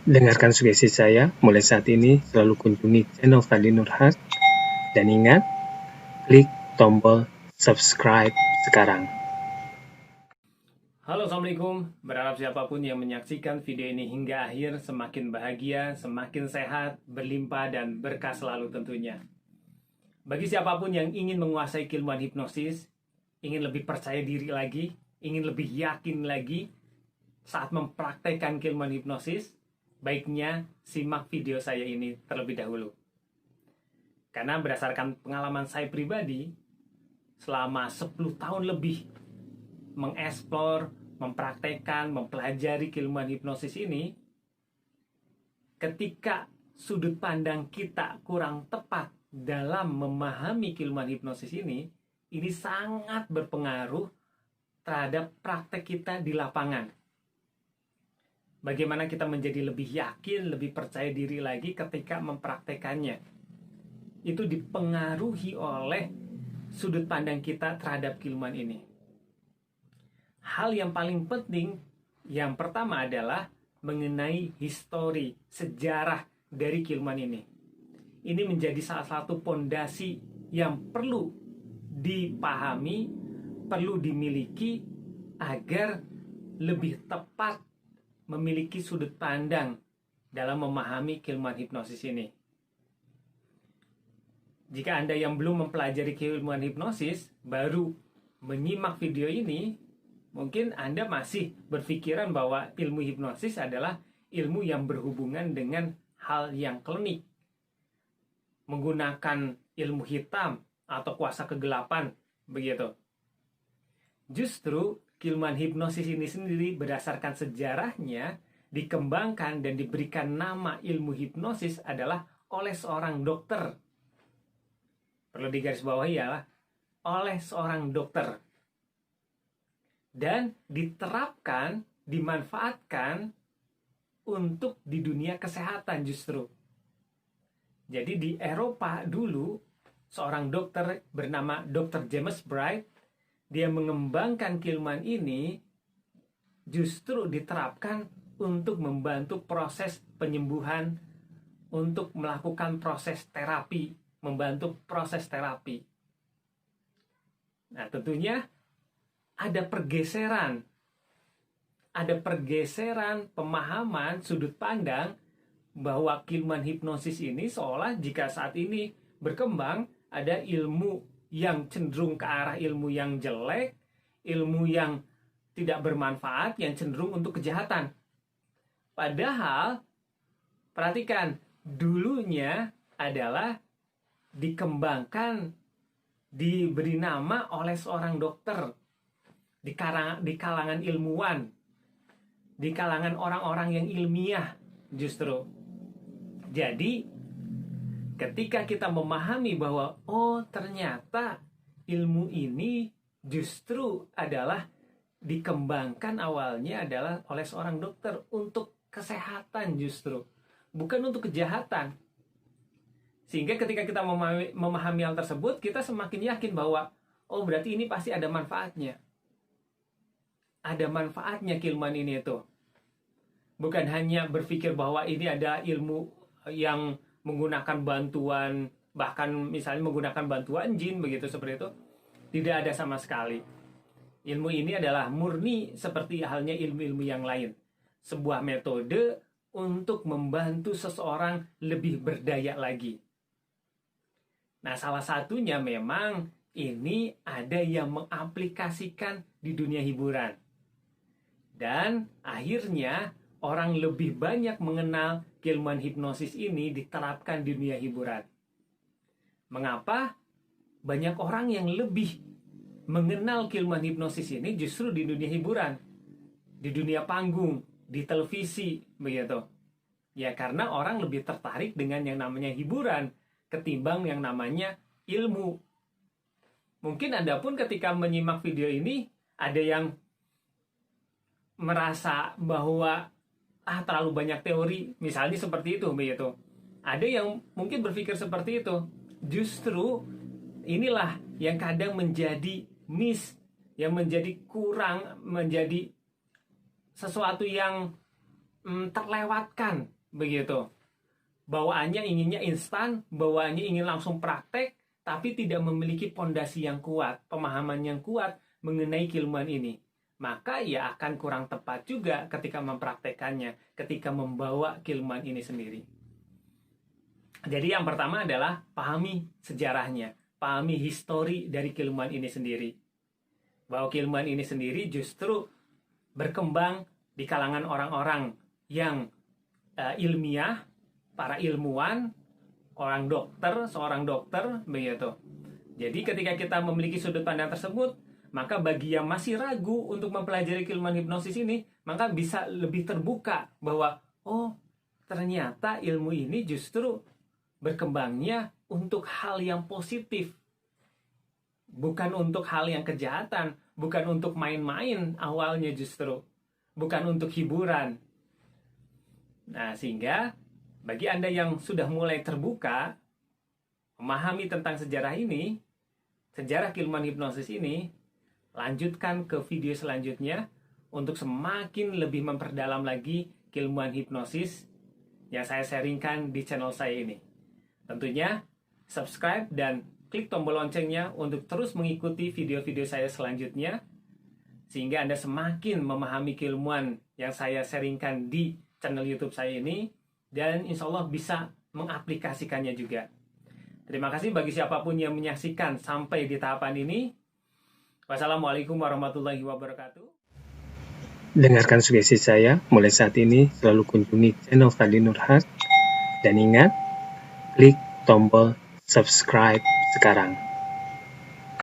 Dengarkan sugesti saya mulai saat ini, selalu kunjungi channel Fadli Nurhak, dan ingat, klik tombol subscribe sekarang. Halo, Assalamualaikum. Berharap siapapun yang menyaksikan video ini hingga akhir semakin bahagia, semakin sehat, berlimpah, dan berkah selalu tentunya. Bagi siapapun yang ingin menguasai keilmuan hipnosis, ingin lebih percaya diri lagi, ingin lebih yakin lagi saat mempraktekkan keilmuan hipnosis, baiknya simak video saya ini terlebih dahulu. Karena berdasarkan pengalaman saya pribadi, selama 10 tahun lebih mengeksplor, mempraktekkan, mempelajari keilmuan hipnosis ini, ketika sudut pandang kita kurang tepat dalam memahami keilmuan hipnosis ini sangat berpengaruh terhadap praktek kita di lapangan. Bagaimana kita menjadi lebih yakin, lebih percaya diri lagi ketika mempraktekannya. Itu dipengaruhi oleh sudut pandang kita terhadap keilmuan ini. Hal yang paling penting, yang pertama adalah mengenai histori, sejarah dari keilmuan ini. Ini menjadi salah satu pondasi yang perlu dipahami, perlu dimiliki agar lebih tepat memiliki sudut pandang dalam memahami keilmuan hipnosis ini. Jika Anda yang belum mempelajari keilmuan hipnosis, baru menyimak video ini, mungkin Anda masih berpikiran bahwa ilmu hipnosis adalah ilmu yang berhubungan dengan hal yang klinik, menggunakan ilmu hitam atau kuasa kegelapan, begitu. Justru keilmuan hipnosis ini sendiri berdasarkan sejarahnya dikembangkan dan diberikan nama ilmu hipnosis adalah oleh seorang dokter. Perlu digarisbawahi ya, oleh seorang dokter. Dan diterapkan, dimanfaatkan untuk di dunia kesehatan justru. Jadi di Eropa dulu, seorang dokter bernama Dr. James Bright, dia mengembangkan keilmuan ini justru diterapkan untuk membantu proses penyembuhan, untuk melakukan proses terapi, membantu proses terapi. Nah, tentunya ada pergeseran pemahaman sudut pandang bahwa keilmuan hipnosis ini seolah jika saat ini berkembang ada ilmu yang cenderung ke arah ilmu yang jelek, ilmu yang tidak bermanfaat, yang cenderung untuk kejahatan. Padahal perhatikan, dulunya adalah dikembangkan, diberi nama oleh seorang dokter di kalangan ilmuwan, di kalangan orang-orang yang ilmiah justru. Jadi ketika kita memahami bahwa ternyata ilmu ini justru adalah dikembangkan awalnya adalah oleh seorang dokter untuk kesehatan justru, bukan untuk kejahatan. Sehingga ketika kita memahami hal tersebut, kita semakin yakin bahwa berarti ini pasti ada manfaatnya. Ada manfaatnya keilmuan ini itu. Bukan hanya berpikir bahwa ini ada ilmu yang menggunakan bantuan, bahkan misalnya menggunakan bantuan jin begitu, seperti itu. Tidak ada sama sekali. Ilmu ini adalah murni seperti halnya ilmu-ilmu yang lain. Sebuah metode untuk membantu seseorang lebih berdaya lagi. Nah, salah satunya memang ini ada yang mengaplikasikan di dunia hiburan. Dan akhirnya orang lebih banyak mengenal keilmuan hipnosis ini diterapkan di dunia hiburan. Mengapa? Banyak orang yang lebih mengenal keilmuan hipnosis ini justru di dunia hiburan, di dunia panggung, di televisi, begitu. Ya, karena orang lebih tertarik dengan yang namanya hiburan ketimbang yang namanya ilmu. Mungkin Anda pun ketika menyimak video ini ada yang merasa bahwa terlalu banyak teori, misalnya seperti itu, begitu. Ada yang mungkin berpikir seperti itu. Justru inilah yang kadang menjadi miss, yang menjadi kurang, menjadi sesuatu yang terlewatkan begitu. Bawaannya inginnya instan, bawaannya ingin langsung praktek, tapi tidak memiliki pondasi yang kuat, pemahaman yang kuat mengenai keilmuan ini. Maka ia akan kurang tepat juga ketika mempraktekannya, ketika membawa keilmuan ini sendiri. Jadi yang pertama adalah pahami sejarahnya, pahami histori dari keilmuan ini sendiri. Bahwa keilmuan ini sendiri justru berkembang di kalangan orang-orang yang ilmiah, para ilmuwan, seorang dokter, begitu. Jadi ketika kita memiliki sudut pandang tersebut, maka bagi yang masih ragu untuk mempelajari keilmuan hipnosis ini, maka bisa lebih terbuka bahwa, oh ternyata ilmu ini justru berkembangnya untuk hal yang positif, bukan untuk hal yang kejahatan, bukan untuk main-main awalnya justru, bukan untuk hiburan. Nah, sehingga bagi Anda yang sudah mulai terbuka, memahami tentang sejarah ini, sejarah keilmuan hipnosis ini, lanjutkan ke video selanjutnya untuk semakin lebih memperdalam lagi keilmuan hipnosis yang saya sharingkan di channel saya ini. Tentunya subscribe dan klik tombol loncengnya untuk terus mengikuti video-video saya selanjutnya, sehingga Anda semakin memahami keilmuan yang saya sharingkan di channel YouTube saya ini, dan insya Allah bisa mengaplikasikannya juga. Terima kasih bagi siapapun yang menyaksikan sampai di tahapan ini. Wassalamualaikum warahmatullahi wabarakatuh. Dengarkan sugesti saya mulai saat ini, selalu kunjungi channel Fadli Nurhas, dan ingat, klik tombol subscribe sekarang.